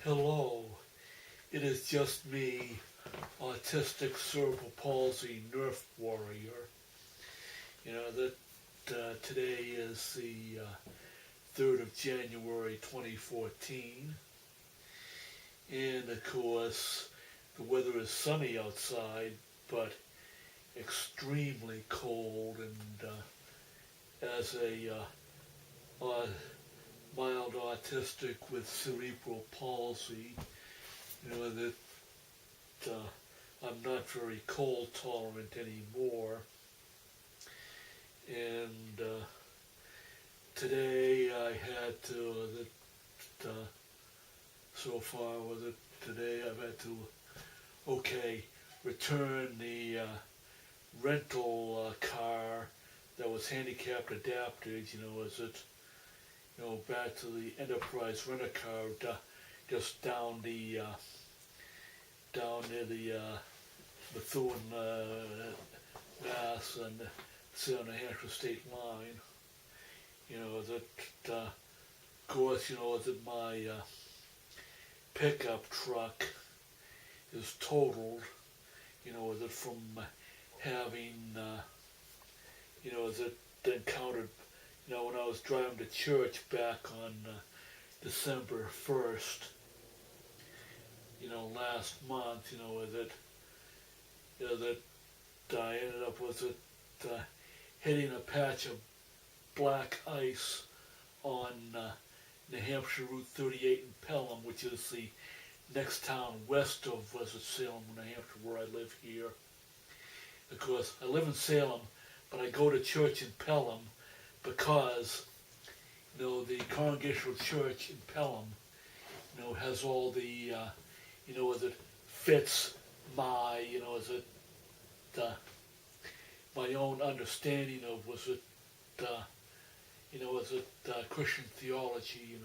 Hello, it is just me, autistic cerebral palsy nerf warrior. You know that today is the 3rd of January 2014, and of course the weather is sunny outside, but extremely cold, and as a mild autistic with cerebral palsy, that I'm not very cold tolerant anymore. And today I had to, so far with it today, I've had to, return the rental car that was handicapped adapted, back to the Enterprise rent-a-car, just down near the Methuen, Mass, and sit on the Hampshire state line. Of course, that my pickup truck is totaled, that from having, that encountered, when I was driving to church back on December 1st, last month, that I ended up with it hitting a patch of black ice on New Hampshire Route 38 in Pelham, which is the next town west of Salem, New Hampshire, where I live here. Of course, I live in Salem, but I go to church in Pelham because, the Congregational Church in Pelham, has all the, as it fits my, my own understanding of, Christian theology,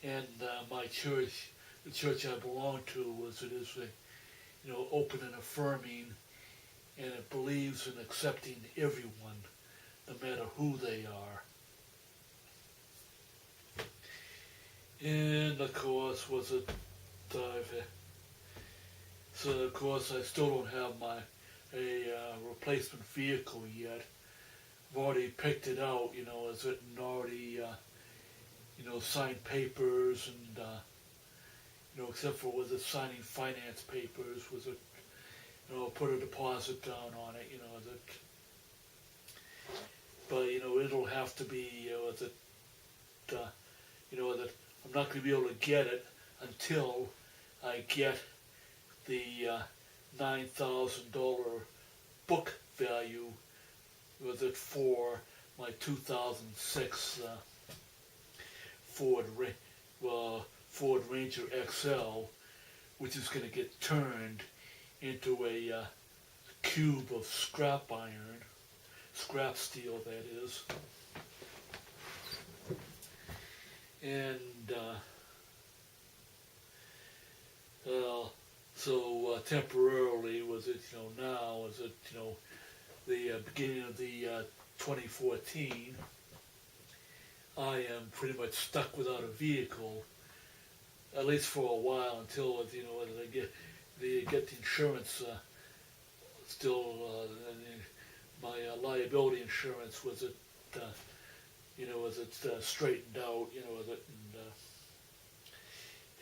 and my church, the church I belong to, is open and affirming, and it believes in accepting everyone, no matter who they are. And of course, so of course I still don't have a replacement vehicle yet. I've already picked it out, and already, signed papers, and, except for signing finance papers, put a deposit down on it, but, it'll have to be, that I'm not going to be able to get it until I get the $9,000 book value for my 2006 Ford Ranger XL, which is going to get turned into a cube of scrap steel, that is. And so temporarily now the beginning of the 2014, I am pretty much stuck without a vehicle, at least for a while, until they get the insurance still, my liability insurance straightened out, and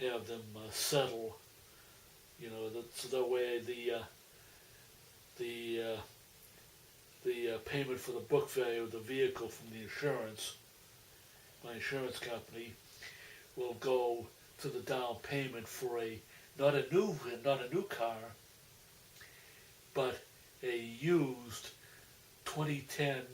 have them settle, so that way the payment for the book value of the vehicle from the insurance, my insurance company, will go to the down payment for not a new car, but a used 2010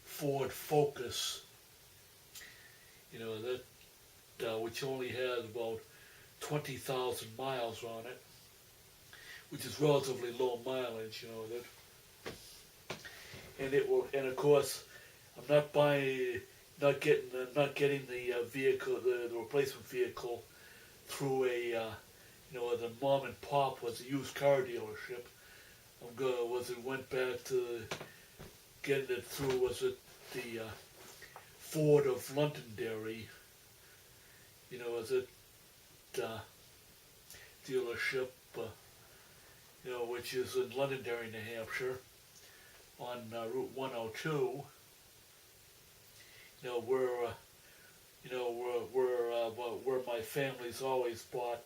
Ford Focus, which only has about 20,000 miles on it, which is relatively low mileage, and it will, and of course, I'm not getting the vehicle, the replacement vehicle, through the mom and pop was a used car dealership. Went back to getting it through, the Ford of Londonderry, as a dealership, which is in Londonderry, New Hampshire, on Route 102. Where where my family's always bought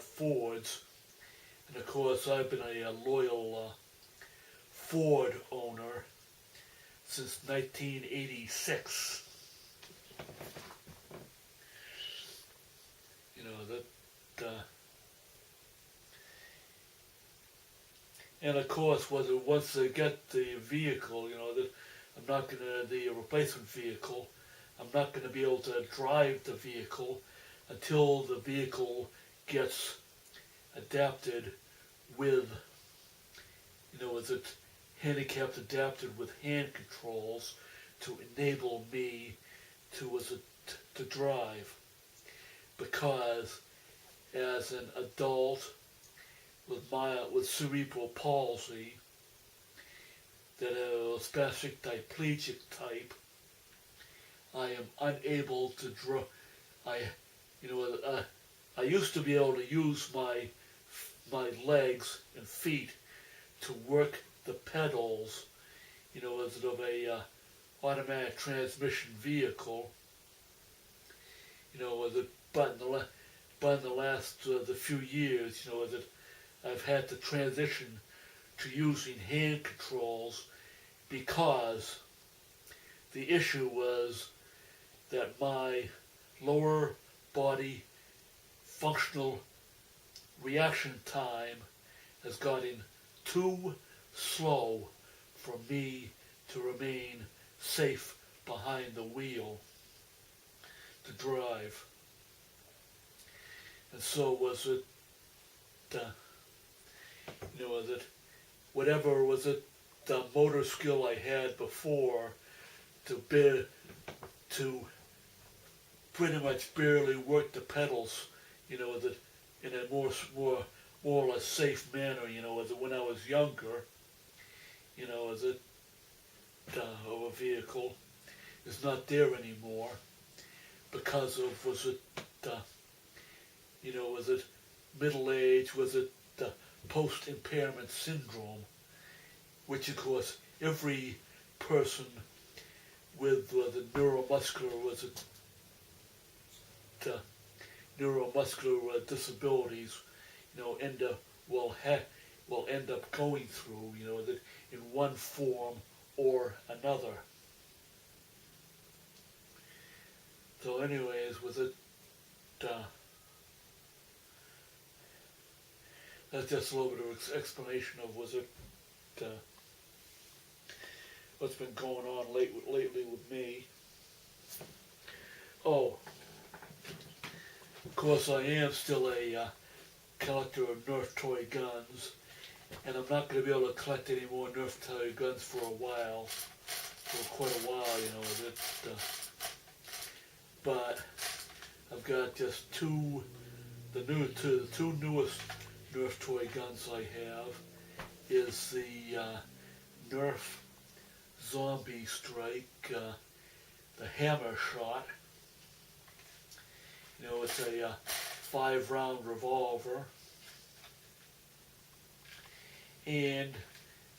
Fords, and of course I've been a loyal Ford owner since 1986. And of course, once they get the vehicle, that I'm not gonna the replacement vehicle, I'm not gonna be able to drive the vehicle until the vehicle gets adapted with, as it's handicapped adapted with hand controls to enable me to drive, because as an adult with cerebral palsy, that a spastic diplegic type, I am unable to draw. I used to be able to use my legs and feet to work the pedals, as of a automatic transmission vehicle. But in the last the few years, that I've had to transition to using hand controls, because the issue was that my lower body functional reaction time has gotten too slow for me to remain safe behind the wheel to drive. And so was it, whatever was it, the motor skill I had before to pretty much barely work the pedals, in a more or less safe manner, when I was younger, of a vehicle is not there anymore because of, was it middle age, was it post-impairment syndrome, which of course every person with the neuromuscular disabilities, will end up going through, that in one form or another. So, anyways, was it? That's just a little bit of explanation of what's been going on lately with me. Oh, of course, I am still a collector of Nerf toy guns, and I'm not going to be able to collect any more Nerf toy guns for quite a while, but I've got just the two newest Nerf toy guns I have is the Nerf Zombie Strike, the Hammer Shot. It's a 5-round revolver, and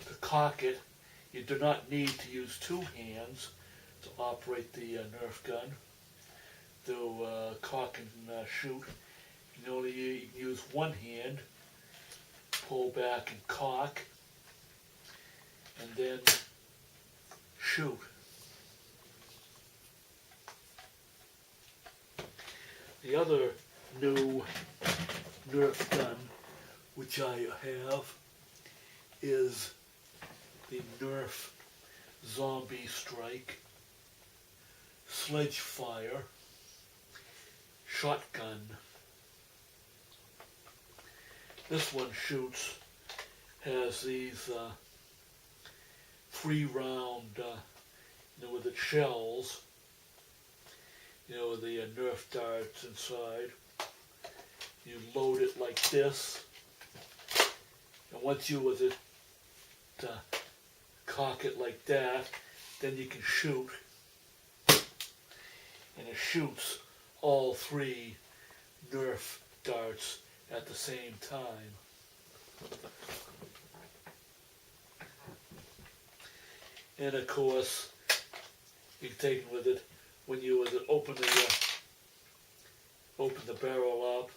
to cock it, you do not need to use two hands to operate the Nerf gun. To cock and shoot, you can only use one hand, pull back and cock, and then shoot. The other new Nerf gun which I have is the Nerf Zombie Strike Sledge Fire Shotgun. This one has these 3-round, with its shells, with the Nerf darts inside. You load it like this, and once you cock it like that, then you can shoot, and it shoots all 3 Nerf darts at the same time. And of course, you can take it with it when you open the barrel up.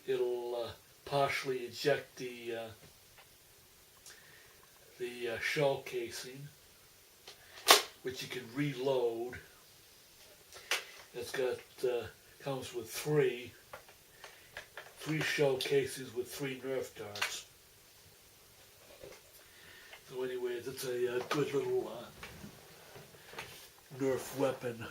It'll partially eject the shell casing, which you can reload. It's got comes with three shell casings with 3 Nerf darts. So anyways, it's a good little Nerf weapon.